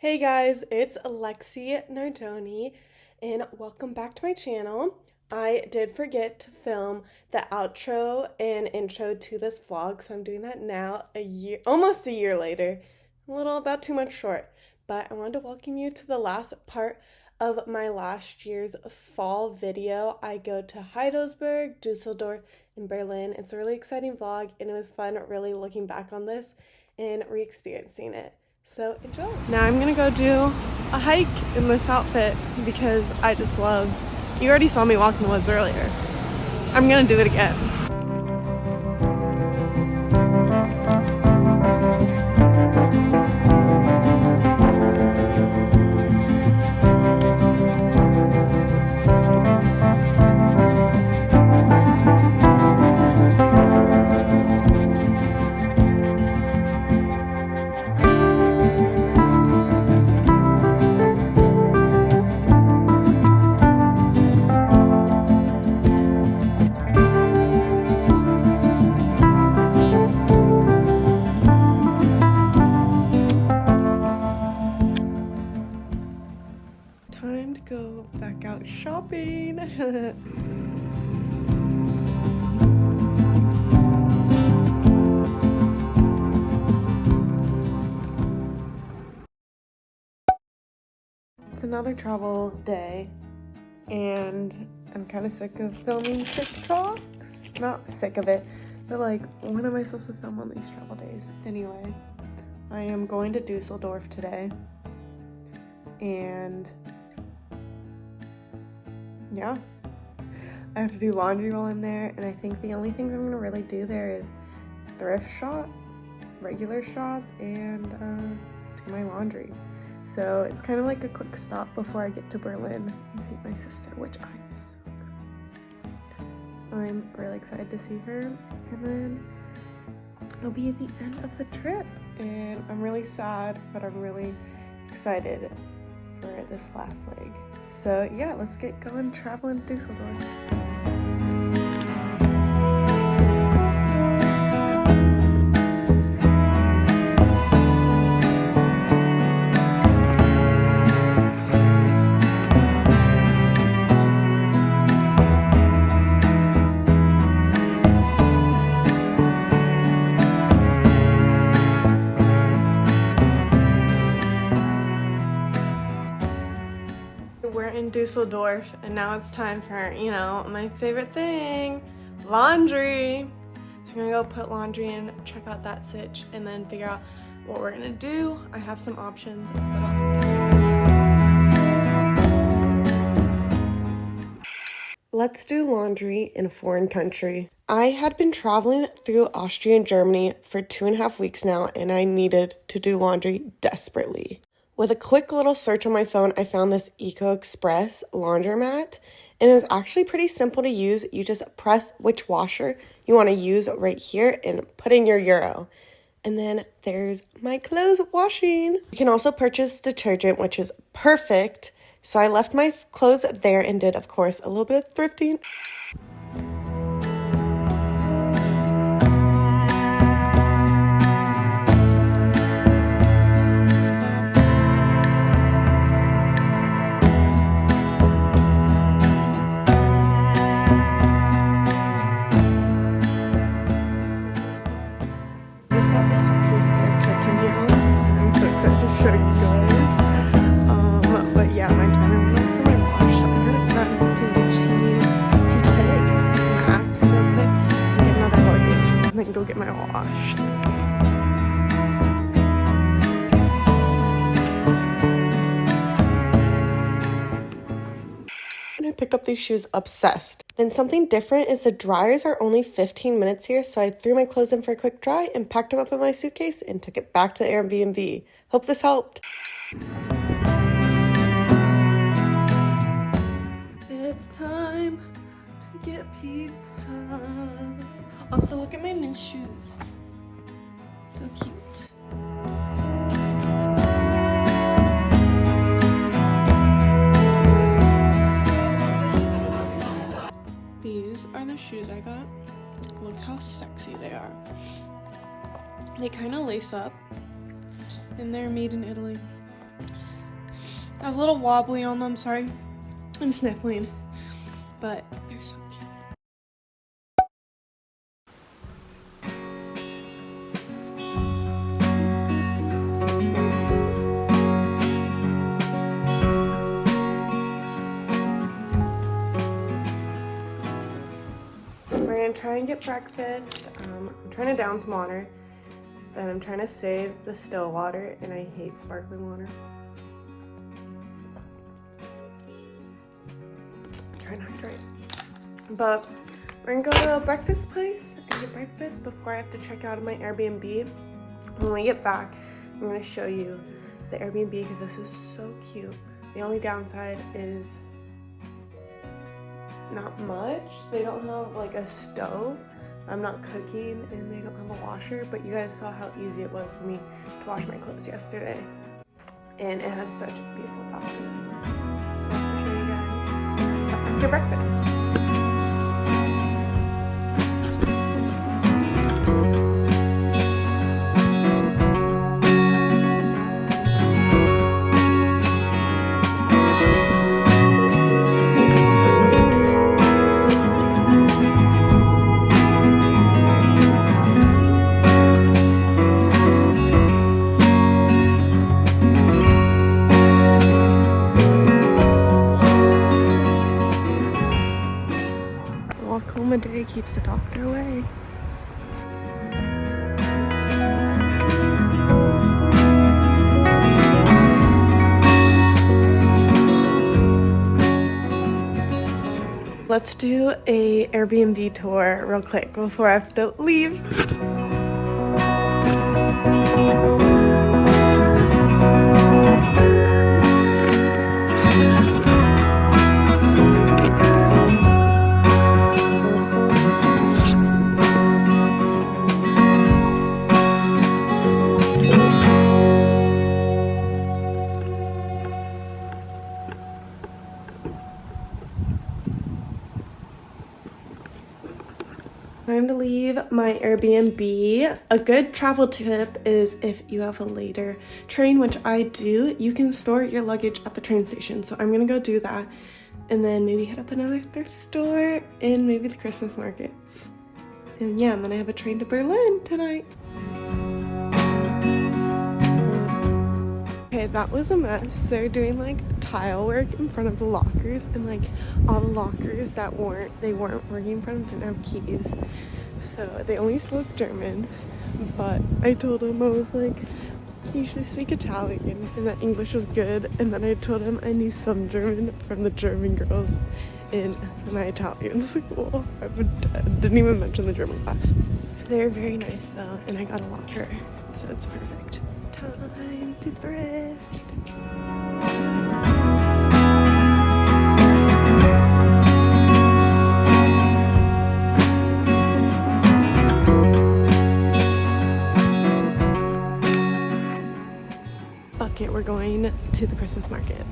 Hey guys, it's Lexi Nardoni and welcome back to my channel. I did forget to film the outro and intro to this vlog, so I'm doing that now almost a year later. About 2 months short, but I wanted to welcome you to the last part of my last year's fall video. I go to Heidelberg, Düsseldorf, and Berlin. It's a really exciting vlog and it was fun really looking back on this and re-experiencing it. So enjoy. Now I'm gonna go do a hike in this outfit because I just love, you already saw me walk in the woods earlier. I'm gonna do it again. Time to go back out shopping. It's another travel day and I'm kind of sick of filming TikToks. Not sick of it, but like, when am I supposed to film on these travel days? Anyway, I am going to Düsseldorf today and yeah, I have to do laundry while I'm there, and I think the only things I'm gonna really do there is thrift shop, regular shop, and do my laundry. So it's kind of like a quick stop before I get to Berlin and see my sister, which I'm really excited to see her, and then it'll be at the end of the trip, and I'm really sad, but I'm really excited for this last leg. So yeah, let's get going traveling to Düsseldorf. We're in Düsseldorf and now it's time for, you know, my favorite thing, laundry. So we're gonna go put laundry in, check out that sitch, and then figure out what we're gonna do. I have some options. Let's do laundry in a foreign country. I had been traveling through Austria and Germany for 2.5 weeks now, and I needed to do laundry desperately. With a quick little search on my phone, I found this Eco Express laundromat, and it was actually pretty simple to use. You just press which washer you want to use right here and put in your euro. And then there's my clothes washing. You can also purchase detergent, which is perfect. So I left my clothes there and did, of course, a little bit of thrifting. Go get my wash. And I picked up these shoes, obsessed. Then something different is the dryers are only 15 minutes here, so I threw my clothes in for a quick dry and packed them up in my suitcase and took it back to the Airbnb. Hope this helped. It's time to get pizza. Also, look at my new shoes. So cute. These are the shoes I got. Look how sexy they are. They kind of lace up, and they're made in Italy. I was a little wobbly on them, sorry. I'm sniffling, but they're so cute. We're gonna try and get breakfast. I'm trying to down some water, but I'm trying to save the still water, and I hate sparkling water. Try and hydrate. But we're gonna go to a breakfast place and get breakfast before I have to check out of my Airbnb. When we get back, I'm gonna show you the Airbnb because this is so cute. The only downside is not much. They don't have like a stove. I'm not cooking and they don't have a washer, but you guys saw how easy it was for me to wash my clothes yesterday. And it has such a beautiful balcony. So I have to show you guys after breakfast. A day keeps the doctor away. Let's do a Airbnb tour real quick before I have to leave. Time to leave my Airbnb. A good travel tip is if you have a later train, which I do, you can store your luggage at the train station. So I'm gonna go do that and then maybe hit up another thrift store and maybe the Christmas markets. And yeah, and then I have a train to Berlin tonight. Okay, that was a mess. They're doing like tile work in front of the lockers, and like all the lockers that weren't working in front of didn't have keys. So they only spoke German, but I told him, I was like, you should speak Italian and that English was good. And then I told him I knew some German from the German girls in my Italian school. I didn't even mention the German class. They're very nice though, and I got a locker, so it's perfect. Time to thrift. Fuck it, we're going to the Christmas markets.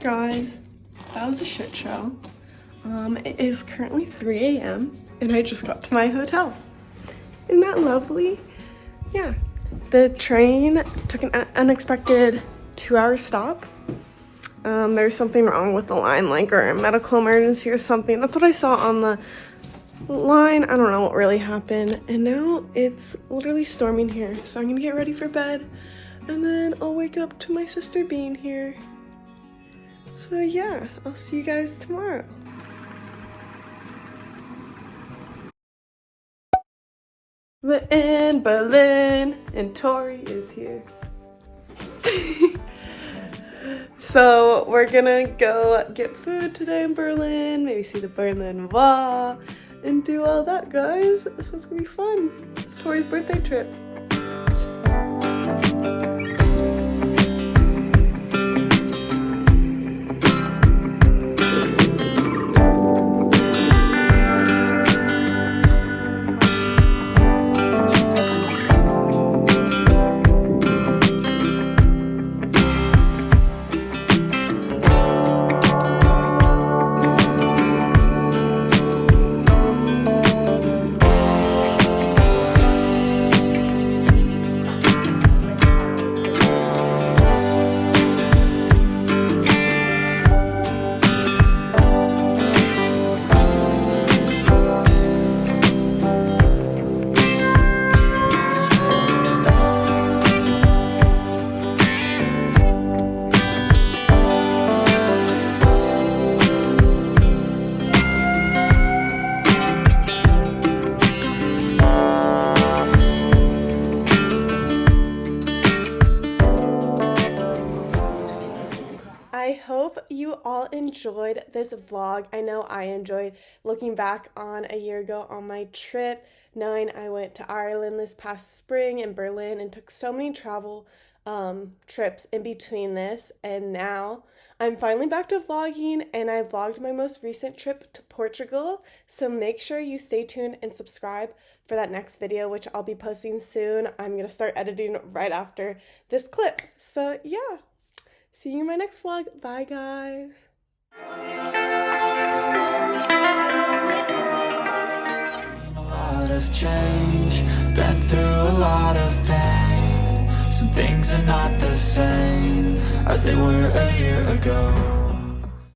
Guys, that was a shit show. It is currently 3 a.m. and I just got to my hotel. Isn't that lovely? Yeah. The train took an unexpected 2-hour stop. There's something wrong with the line, like, or a medical emergency or something. That's what I saw on the line. I don't know what really happened. And now it's literally storming here. So I'm gonna get ready for bed and then I'll wake up to my sister being here. So yeah, I'll see you guys tomorrow. We're in Berlin and Tori is here. So we're gonna go get food today in Berlin, maybe see the Berlin Wall, and do all that, guys. So it's gonna be fun. It's Tori's birthday trip. I hope you all enjoyed this vlog. I know I enjoyed looking back on a year ago on my trip, knowing I went to Ireland this past spring and Berlin and took so many travel trips in between this, and now I'm finally back to vlogging, and I vlogged my most recent trip to Portugal. So make sure you stay tuned and subscribe for that next video, which I'll be posting soon. I'm gonna start editing right after this clip. So yeah. See you in my next vlog. Bye, guys. A lot of change, been through a lot of pain. Some things are not the same as they were a year ago.